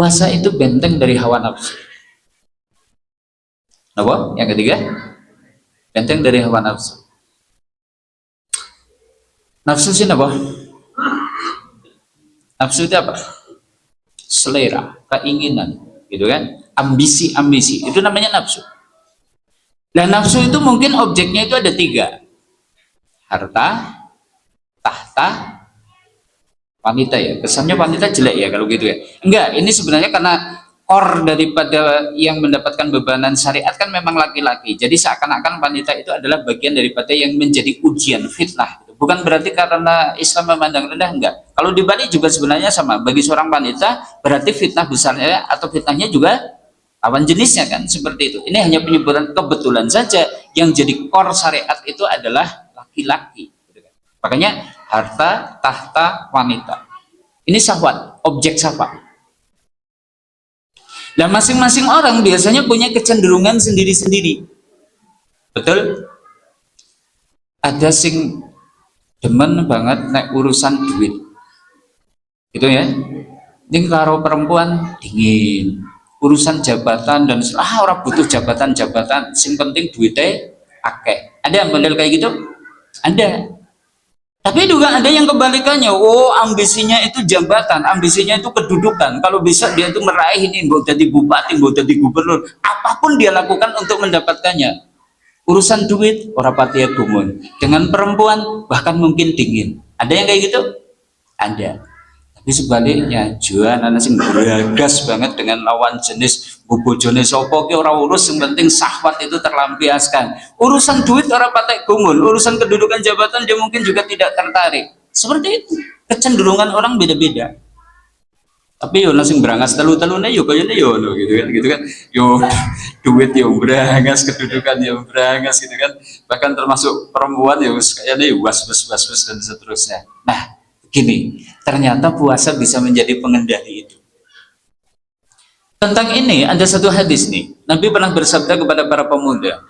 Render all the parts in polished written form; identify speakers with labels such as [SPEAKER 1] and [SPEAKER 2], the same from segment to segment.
[SPEAKER 1] Puasa itu benteng dari hawa nafsu. Apa? Yang ketiga, benteng dari hawa nafsu. Nafsu sih apa? Nafsu itu apa? Selera, keinginan, gitu kan? Ambisi, itu namanya nafsu. Dan nafsu itu mungkin objeknya itu ada tiga: harta, tahta, wanita. Ya kesannya wanita jelek ya kalau gitu ya. Enggak, ini sebenarnya karena core daripada yang mendapatkan bebanan syariat kan memang laki-laki, jadi seakan-akan wanita itu adalah bagian daripada yang menjadi ujian, fitnah. Bukan berarti karena Islam memandang rendah, enggak. Kalau dibalik juga sebenarnya sama, bagi seorang wanita berarti fitnah besarnya atau fitnahnya juga lawan jenisnya kan, seperti itu. Ini hanya penyebutan kebetulan saja, yang jadi core syariat itu adalah laki-laki. Makanya harta, tahta, wanita. Ini syahwat, objek syahwat. Dan masing-masing orang biasanya punya kecenderungan sendiri-sendiri. Betul? Ada sing demen banget naik urusan duit. Gitu ya. Ini karo perempuan dingin. Urusan jabatan dan orang butuh jabatan-jabatan, sing penting duitnya akeh. Ada yang model kayak gitu? Ada. Tapi juga ada yang kebalikannya. Oh, ambisinya itu jabatan, ambisinya itu kedudukan. Kalau bisa dia itu meraih ini, mau jadi bupati, mau jadi gubernur, apapun dia lakukan untuk mendapatkannya. Urusan duit, orang patia gumun. Dengan perempuan, bahkan mungkin dingin. Ada yang kayak gitu? Ada. Tapi sebaliknya, juan anak sing bergas banget dengan lawan jenis, bojone sopo ki ora urus, yang penting syahwat itu terlampiaskan. Urusan duit ora patek gumun, urusan kedudukan jabatan dia mungkin juga tidak tertarik. Seperti itu. Kecenderungan orang beda-beda. Tapi yo sing berangas telu-telune yo kayane yo gitu kan. Yo duit yo berangas, kedudukan yo berangas gitu kan. Bahkan termasuk perempuan yo kayane yo was dan seterusnya. Nah, gini, ternyata puasa bisa menjadi pengendali itu. Tentang ini ada satu hadis nih. Nabi pernah bersabda kepada para pemuda,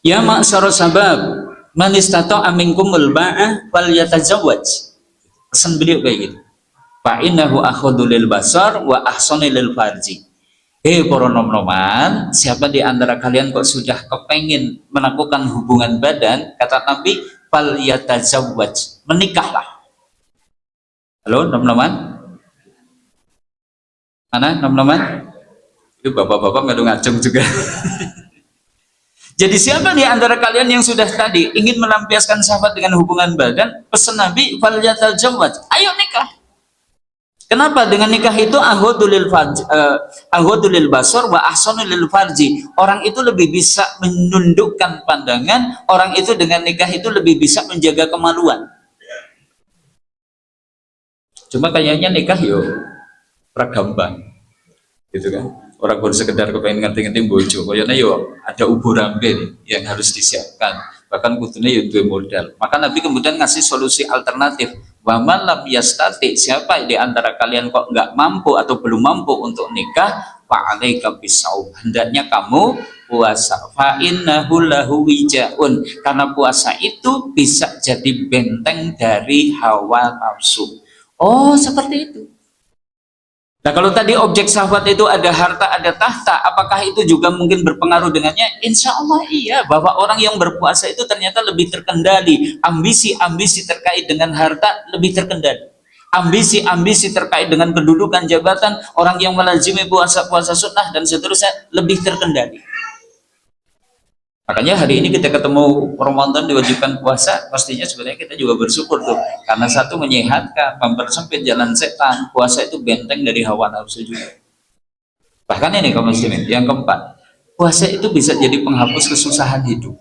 [SPEAKER 1] "Ya ma'syara sabab, man istata'a minkumul ba'ah falyatazawwaj." Pesan beliau kayak gitu. Fa innahu akhadhu lil basar wa ahsanu lil farji. Para nom-noman, siapa di antara kalian kok sudah kepengin melakukan hubungan badan, kata Nabi, falyatazawwaj, menikahlah. Halo, nom-noman? Mana nom-noman? Itu bapak-bapak nggak ngacung juga. Jadi siapa di antara kalian yang sudah tadi ingin melampiaskan syahwat dengan hubungan badan, pesan Nabi, falyatazawwaj, ayo nikah. Kenapa? Dengan nikah itu ahwadulil basar wa ahsanul farji. Orang itu lebih bisa menundukkan pandangan, orang itu dengan nikah itu lebih bisa menjaga kemaluan. Cuma kayaknya nikah yo pragambang. Gitu kan. Orang baru sekedar kepengen ngerti-ngerti bojo, kayaknya yo ada ubur rambe yang harus disiapkan. Bahkan kudune yo duwe modal. Maka Nabi kemudian ngasih solusi alternatif. Wa man lam yastati, siapa di antara kalian kok nggak mampu atau belum mampu untuk nikah, fa alaika bisaum, hendaknya kamu puasa. Fa innahu lahu wijaun, karena puasa itu bisa jadi benteng dari hawa nafsu. Oh, seperti itu. Nah, kalau tadi objek syahwat itu ada harta, ada tahta, apakah itu juga mungkin berpengaruh dengannya? Insya Allah iya, bahwa orang yang berpuasa itu ternyata lebih terkendali. Ambisi-ambisi terkait dengan harta lebih terkendali. Ambisi-ambisi terkait dengan kedudukan jabatan, orang yang melazimi puasa-puasa sunnah dan seterusnya lebih terkendali. Makanya hari ini kita ketemu Ramadan diwajibkan puasa, pastinya sebenarnya kita juga bersyukur tuh, karena satu menyehatkan, mempersempit jalan setan. Puasa itu benteng dari hawa nafsu juga. Bahkan ini kaum muslimin, yang keempat, puasa itu bisa jadi penghapus kesusahan hidup.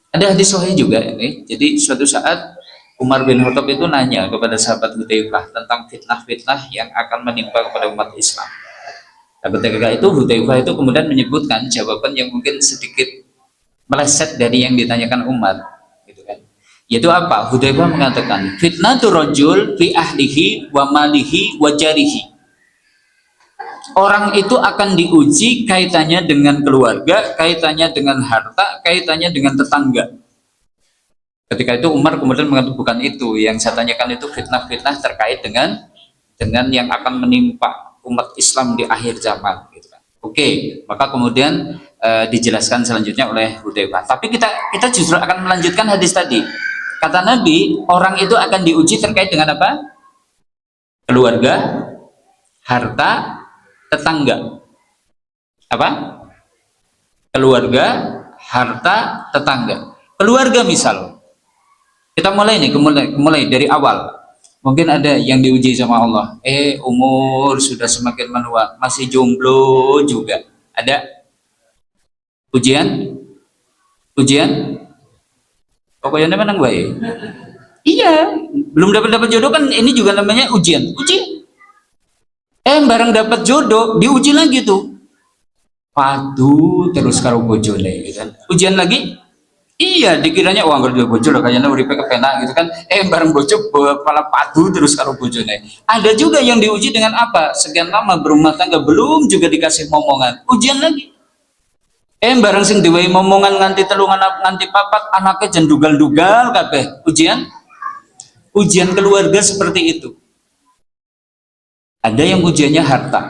[SPEAKER 1] Ada hadis sahih juga ini. Jadi suatu saat Umar bin Khattab itu nanya kepada sahabat Hudzaifah tentang fitnah-fitnah yang akan menimpa kepada umat Islam. Nah, ketika itu Hudzaifah itu kemudian menyebutkan jawaban yang mungkin sedikit meleset dari yang ditanyakan Umar, gitu kan. Yaitu apa? Hudzaifah mengatakan, fitnatur rajul fi ahlihi wa malihi wa jarihi. Orang itu akan diuji kaitannya dengan keluarga, kaitannya dengan harta, kaitannya dengan tetangga. Ketika itu Umar kemudian mengatakan, bukan itu yang saya tanyakan, itu fitnah-fitnah terkait dengan dengan yang akan menimpa umat Islam di akhir zaman gitu kan. Oke, maka kemudian dijelaskan selanjutnya oleh Hudzaifah. Tapi kita justru akan melanjutkan hadis tadi. Kata Nabi, orang itu akan diuji terkait dengan apa? Keluarga, harta, tetangga. Apa? Keluarga, harta, tetangga. Keluarga misal, kita mulai nih, mulai dari awal. Mungkin ada yang diuji sama Allah. Umur sudah semakin menua, masih jomblo juga. Ada ujian? Ujian? Pokoknya menang baik. Iya, belum dapat jodoh kan ini juga namanya ujian. Ujian. Barang dapat jodoh, diuji lagi tuh. Padu terus karo bojone gitu kan. Ujian lagi? Iya, dikiranya uang kerja bojo lah kayaknya uripe kepenak gitu kan. Bareng bojo kepala padu terus karo bojone. Ada juga yang diuji dengan apa? Sekian lama berumah tangga belum juga dikasih momongan. Ujian lagi. Bareng sing diwehi momongan nganti telungan nganti papat anaknya jan dugal-dugal kabeh. Ujian? Ujian keluarga seperti itu. Ada yang ujiannya harta.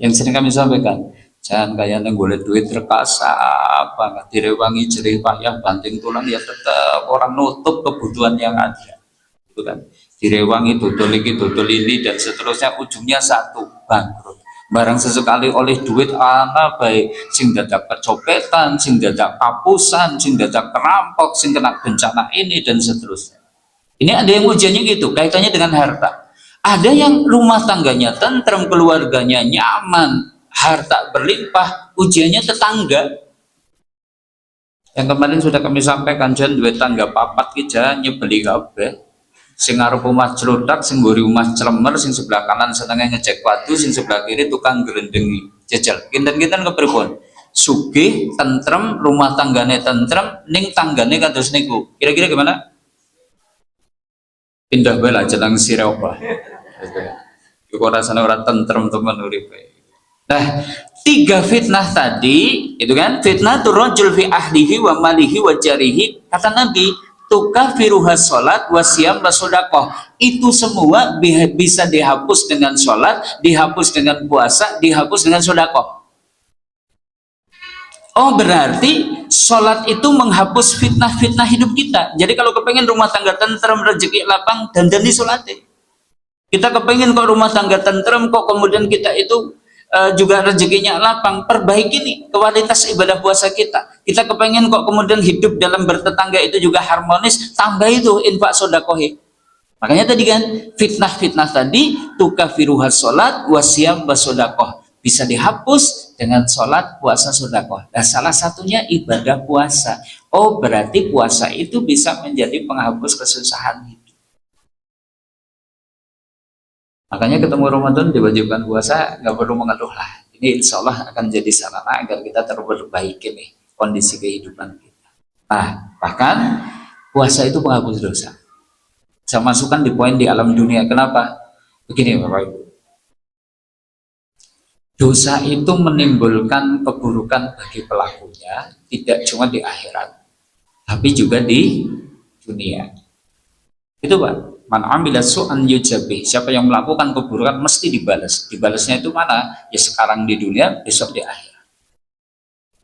[SPEAKER 1] Yang sering kami sampaikan. Jangan kayaknya golek duit terkasa banget direwangi jerih payah banting tulang ya tetap orang nutup kebutuhan yang ada itu kan, direwangi dodol ini dan seterusnya, ujungnya satu, bangkrut. Barang sesekali oleh duit anak baik sing dadak kecopetan, sing dadak kapusan, sing dadak kerampok, sing kena bencana ini dan seterusnya. Ini ada yang ujiannya gitu kaitannya dengan harta. Ada yang rumah tangganya tentrem, keluarganya nyaman, harta berlimpah, ujiannya tetangga. Yang kemarin sudah kami sampaikan, jan duwe tangga papat kita nyebeli kabeh. Sing ngarep omah celutak, sing mburi omah celemer, sing sebelah kanan senenge ngecek watu, sing sebelah kiri tukang gerendengi. Jajal, kinten-kinten kepripun? Sugih, tentrem, rumah tanggane tentrem, ning tanggane kados niku. Kira-kira gimana? Pindah bae lah jeneng sire apa. Iku rasane ora tentrem temen uripe. Nah, 3 fitnah tadi, itu kan, fitnah turrajul fi ahlihi wa malihi wa jarihi, kata Nabi, tukafiruhas sholat wa siyam wa sodaqoh. Itu semua bisa dihapus dengan sholat, dihapus dengan puasa, dihapus dengan sodaqoh. Oh, berarti sholat itu menghapus fitnah-fitnah hidup kita. Jadi kalau kepengen rumah tangga tentrem, rezeki lapang, dandani sholatnya. Kita kepengen kok rumah tangga tentrem, kok kemudian kita itu juga rezekinya lapang, perbaiki nih kualitas ibadah puasa kita. Kita kepengen kok kemudian hidup dalam bertetangga itu juga harmonis, tambah itu infak sodakohi. Makanya tadi kan fitnah-fitnah tadi tukafiruhas sholat wasyam wasodakoh, bisa dihapus dengan sholat, puasa, sodakoh. Nah, salah satunya ibadah puasa. Oh, berarti puasa itu bisa menjadi penghapus kesusahan hidup. Makanya ketemu Ramadan diwajibkan puasa, nggak perlu mengeluh lah. Ini insya Allah akan jadi sarana agar kita terperbaiki nih kondisi kehidupan kita. Nah, bahkan puasa itu penghapus dosa. Saya masukkan di poin di alam dunia. Kenapa? Begini Bapak Ibu. Dosa itu menimbulkan keburukan bagi pelakunya, tidak cuma di akhirat, tapi juga di dunia. Itu Pak. Man amila su'an yujabih. Siapa yang melakukan keburukan mesti dibalas. Dibalasnya itu mana? Ya sekarang di dunia, besok di akhirat.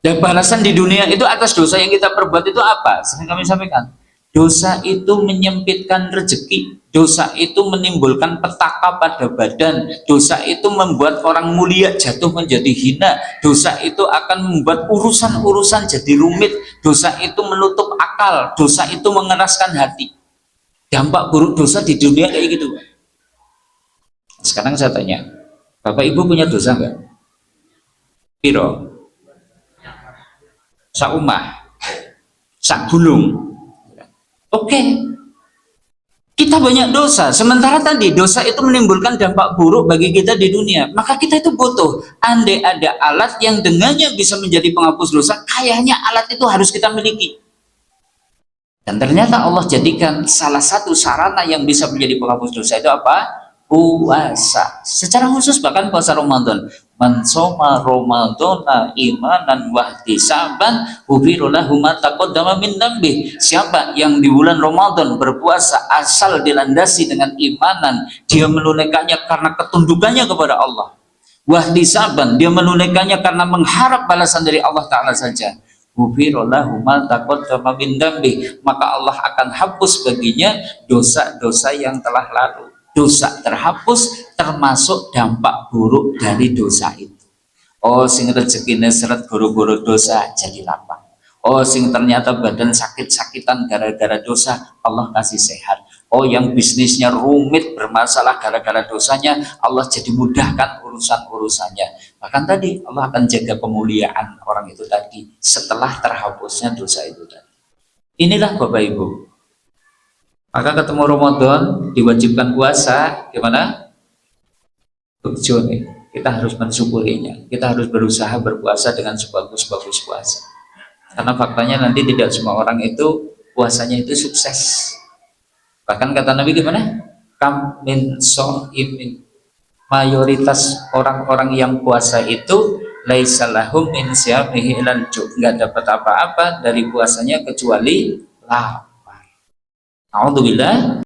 [SPEAKER 1] Dan balasan di dunia itu atas dosa yang kita perbuat itu apa? Sering kami sampaikan. Dosa itu menyempitkan rezeki. Dosa itu menimbulkan petaka pada badan. Dosa itu membuat orang mulia jatuh menjadi hina. Dosa itu akan membuat urusan-urusan jadi rumit. Dosa itu menutup akal. Dosa itu mengeraskan hati. Dampak buruk dosa di dunia kayak gitu. Sekarang saya tanya, Bapak Ibu punya dosa enggak? Piro? Sak umah, sak gunung. Oke. Kita banyak dosa. Sementara tadi dosa itu menimbulkan dampak buruk bagi kita di dunia. Maka kita itu butuh. Andai ada alat yang dengannya bisa menjadi penghapus dosa, kayaknya alat itu harus kita miliki. Dan ternyata Allah jadikan salah satu sarana yang bisa menjadi penghapus dosa itu apa? Puasa. Secara khusus bahkan puasa Ramadan. Man soma Ramadhana imanan wahtisaban ghufira lahu ma taqaddama min dambi. Siapa yang di bulan Ramadan berpuasa asal dilandasi dengan imanan, dia menunaikannya karena ketundukannya kepada Allah. Wahtisaban, dia menunaikannya karena mengharap balasan dari Allah Ta'ala saja. Ghufira lahu ma taqaddama min dambi, maka Allah akan hapus baginya dosa-dosa yang telah lalu. Dosa terhapus termasuk dampak buruk dari dosa itu. Oh, sing rezekine seret goro-goro dosa jadi lapang. Oh, sing ternyata badan sakit-sakitan gara-gara dosa, Allah kasih sehat. Oh, yang bisnisnya rumit bermasalah gara-gara dosanya, Allah jadi mudahkan urusan-urusannya. Bahkan tadi Allah akan jaga pemuliaan orang itu tadi setelah terhapusnya dosa itu tadi. Inilah Bapak Ibu. Maka ketemu Ramadan diwajibkan puasa, gimana? Tujuh nih, kita harus mensyukurinya. Kita harus berusaha berpuasa dengan sebagus-bagus puasa. Karena faktanya nanti tidak semua orang itu puasanya itu sukses. Bahkan kata Nabi gimana? Kam min so'imin, mayoritas orang-orang yang puasa itu laisa lahum min siyamihi ilal ju', nggak dapat apa-apa dari puasanya kecuali lapar. Alhamdulillah.